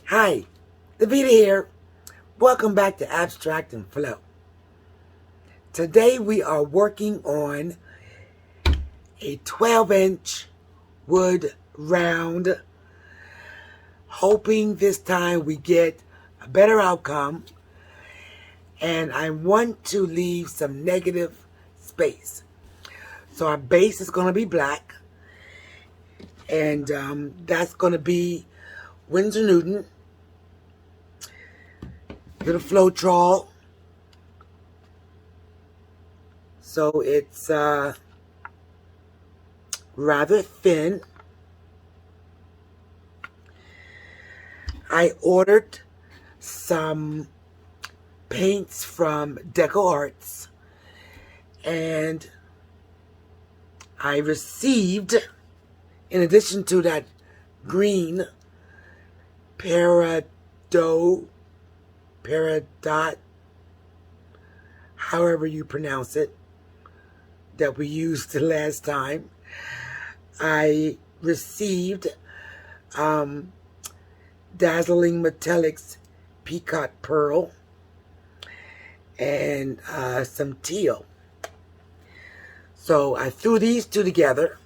Hi, Davita here. Welcome back to Abstract and Flow. Today we are working on a 12-inch wood round, hoping this time we get a better outcome, and I want to leave some negative space. So our base is going to be black, and that's going to be Winsor Newton, little floetrol. So it's rather thin. I ordered some paints from Deco Arts, and I received, in addition to that green peridot, however you pronounce it, that we used the last time, I received Dazzling Metallics Peacock Pearl and some teal. So I threw these two together,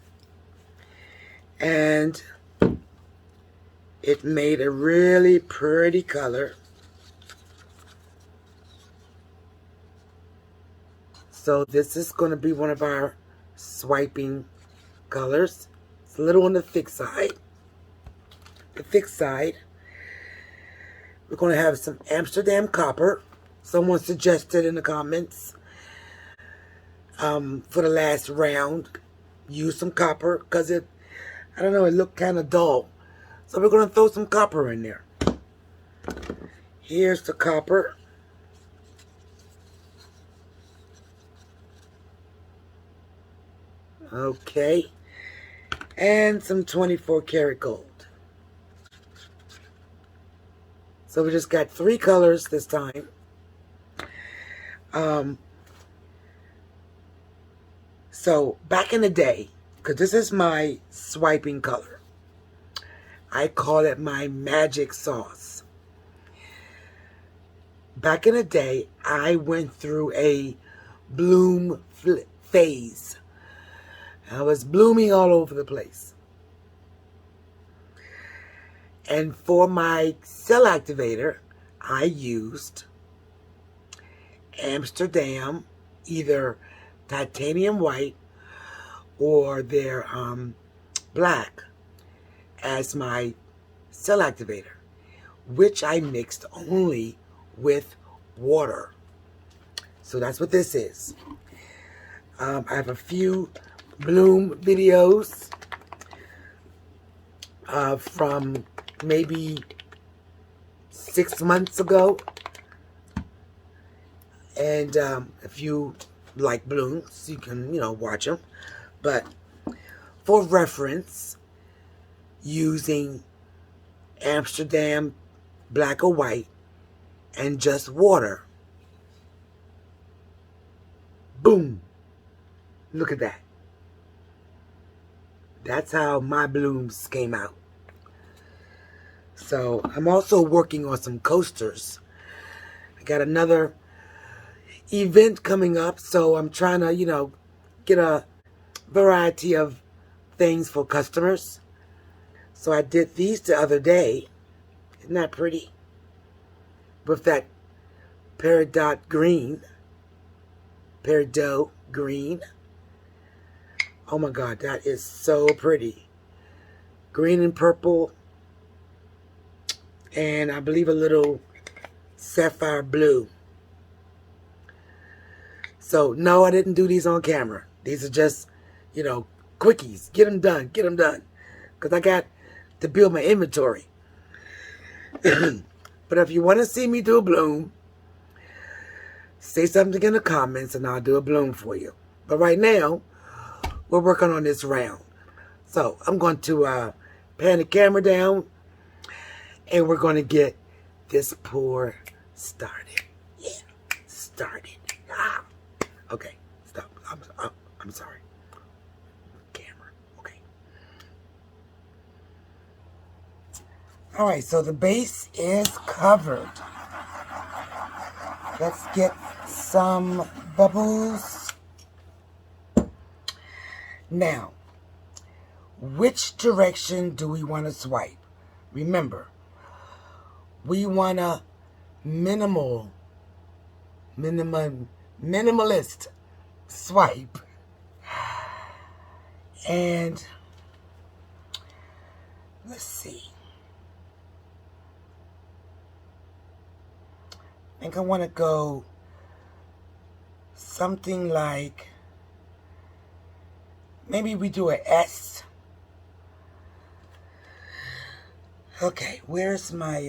and it made a really pretty color. So this is going to be one of our swiping colors. It's a little on the thick side. We're going to have some Amsterdam copper. Someone suggested in the comments for the last round, use some copper because it looked kind of dull. So we're going to throw some copper in there. Here's the copper. Okay. And some 24 karat gold. So we just got 3 colors this time. So back in the day, because this is my swiping color, I call it my magic sauce. Back in the day, I went through a bloom phase. I was blooming all over the place. And for my cell activator, I used Amsterdam, either titanium white or their black, as my cell activator, which I mixed only with water. So that's what this is. I have a few bloom videos from maybe 6 months ago, and if you like blooms, you can watch them. But for reference, using Amsterdam black or white and just water, boom, look at that. That's how my blooms came out. So I'm also working on some coasters. I got another event coming up, so I'm trying to, get a variety of things for customers. So I did these the other day. Isn't that pretty? With that peridot green. Oh my God, that is so pretty. Green and purple, and I believe a little sapphire blue. So no, I didn't do these on camera. These are just, quickies. Get them done. Because I got to build my inventory. But if you want to see me do a bloom, say something in the comments and I'll do a bloom for you. But right now, we're working on this round. So I'm going to pan the camera down, and we're going to get this pour started. Yeah, started. Ah. Okay, stop. I'm sorry. Camera. Okay. All right, so the base is covered. Let's get some bubbles. Now, which direction do we want to swipe? Remember, we want a minimalist swipe. And let's see. I think I want to go something like, maybe we do an S. Okay, where's my,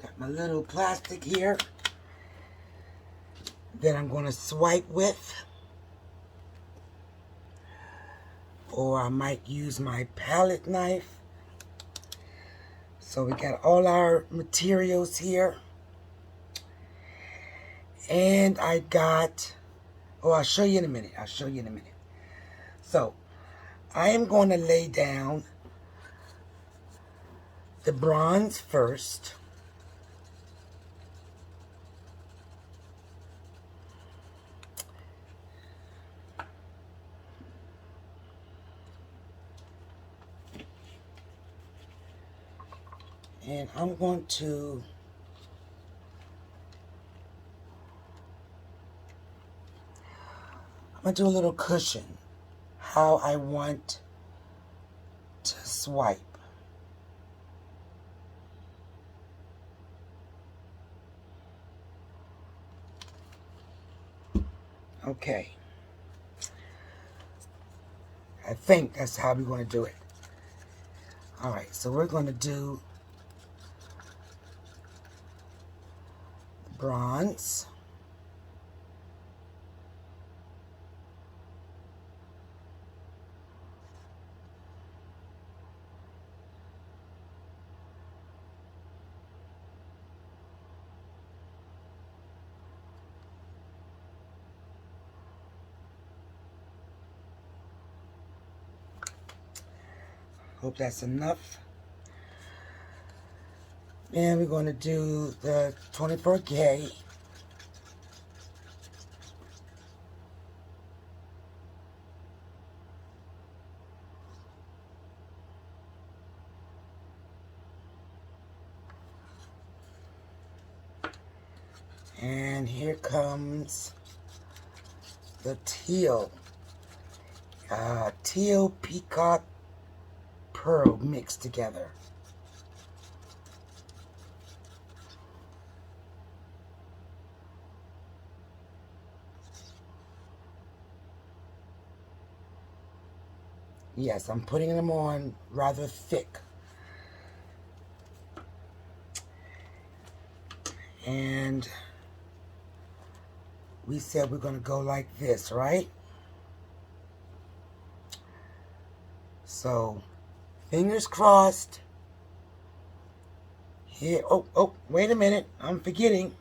got my little plastic here that I'm going to swipe with. Or I might use my palette knife. So we got all our materials here. And I got, oh, I'll show you in a minute. So, I am going to lay down the bronze first. And I'm going to do a little cushion, how I want to swipe. Okay. I think that's how we're going to do it. All right, so we're going to do bronze. Hope that's enough. And we're going to do the 24K. And here comes the teal. Teal peacock pearl mixed together. Yes, I'm putting them on rather thick. And we said we're going to go like this, right? So, fingers crossed. Here, oh, wait a minute. I'm forgetting.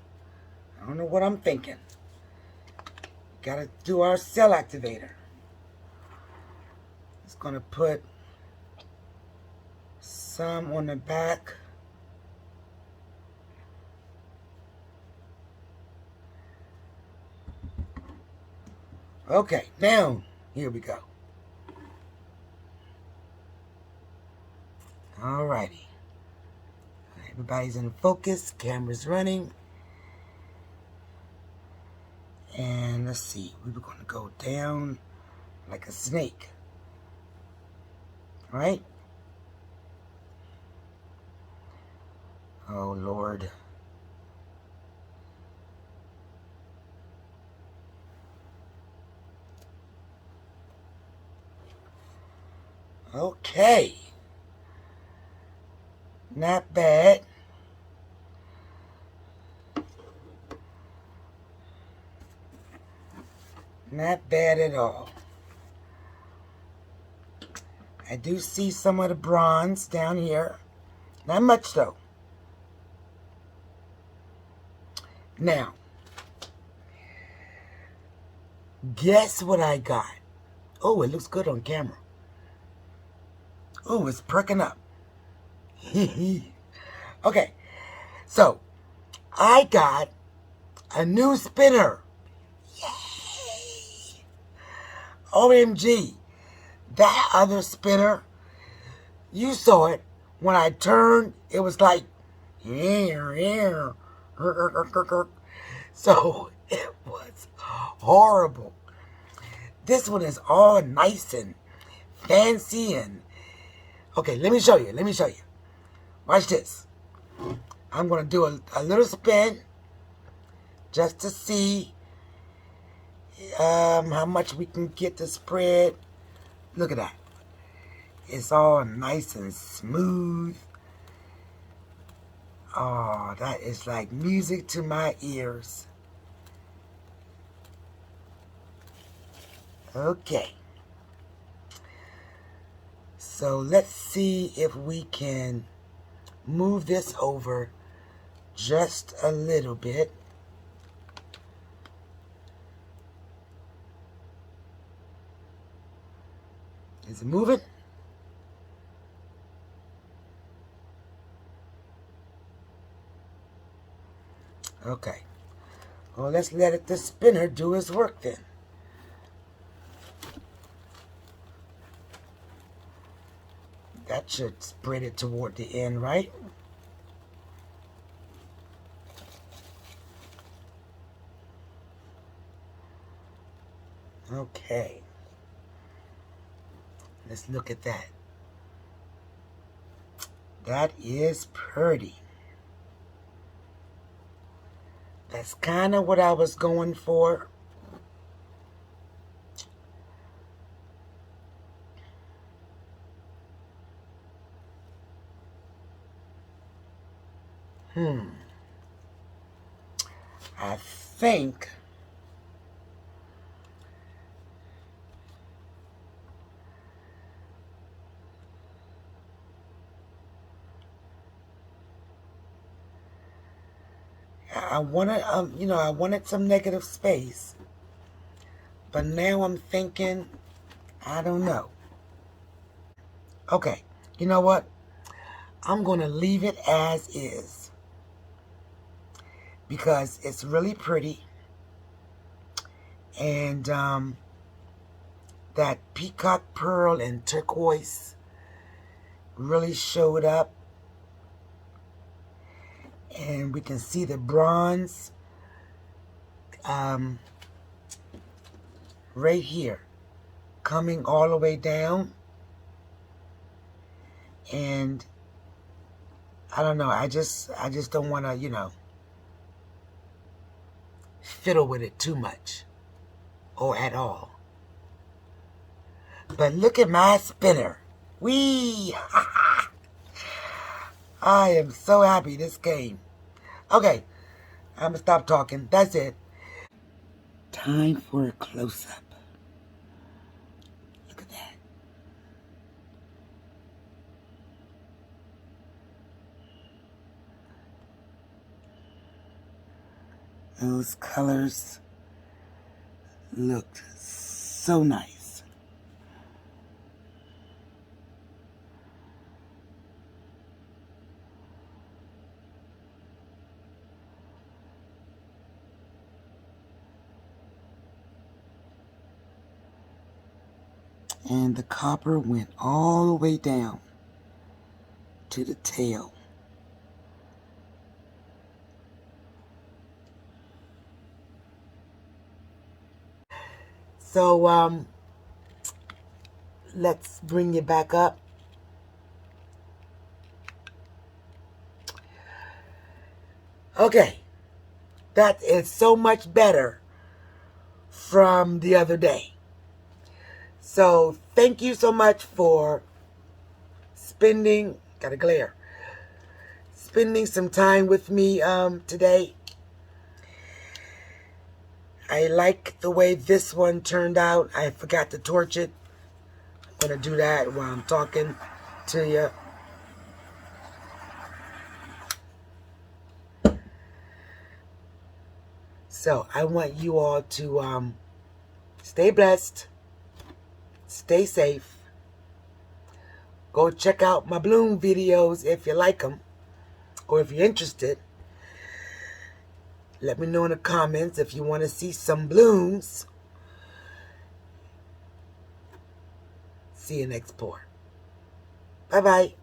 I don't know what I'm thinking. Gotta do our cell activator. It's gonna put some on the back. Okay, now, here we go. Alrighty. Everybody's in focus, camera's running. And let's see, we were going to go down like a snake. Right? Oh, Lord. Okay. Not bad. Not bad at all. I do see some of the bronze down here. Not much though. Now, guess what I got? Oh, it looks good on camera. Ooh, it's perking up. Okay, so I got a new spinner. Yay! OMG, that other spinner, you saw it. When I turned, it was like, so it was horrible. This one is all nice and fancy and, okay, let me show you. Watch this. I'm going to do a little spin just to see how much we can get the spread. Look at that. It's all nice and smooth. Oh, that is like music to my ears. Okay. So let's see if we can move this over just a little bit. Is it moving? Okay. Well, let's let the spinner do its work then. That should spread it toward the end, right? Okay. Let's look at that. That is pretty. That's kind of what I was going for. I think I wanted, I wanted some negative space, but now I'm thinking, I don't know. Okay, you know what? I'm going to leave it as is because it's really pretty, and that peacock pearl and turquoise really showed up, and we can see the bronze right here coming all the way down. And I don't know, I just don't want to, fiddle with it too much or at all. But look at my spinner. Whee! I am so happy this came. Okay, I'm going to stop talking. That's it. Time for a close-up. Look at that. Those colors looked so nice. And the copper went all the way down to the tail. So, let's bring it back up. Okay, that is so much better from the other day. So, thank you so much for spending some time with me today. I like the way this one turned out. I forgot to torch it. I'm going to do that while I'm talking to you. So I want you all to stay blessed, stay safe, Go check out my bloom videos if you like them, or if you're interested. Let me know in the comments if you want to see some blooms. See you next pour. Bye-bye.